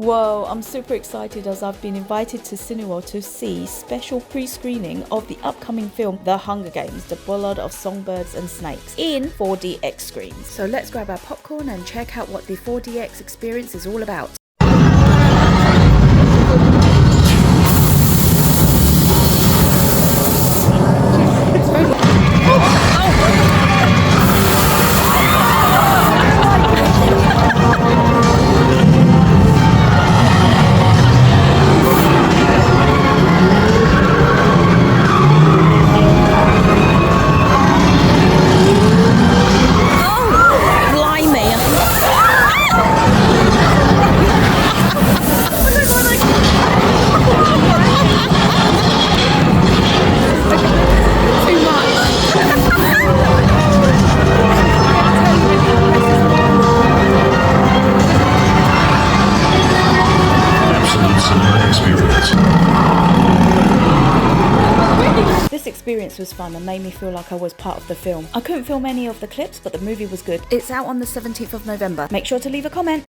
Whoa, I'm super excited as I've been invited to Cineworld to see special pre-screening of the upcoming film The Hunger Games, The Ballad of Songbirds and Snakes in 4DX screens. So let's grab our popcorn and check out what the 4DX experience is all about. This experience was fun and made me feel like I was part of the film. I couldn't film any of the clips, but the movie was good. It's out on the 17th of November. Make sure to leave a comment.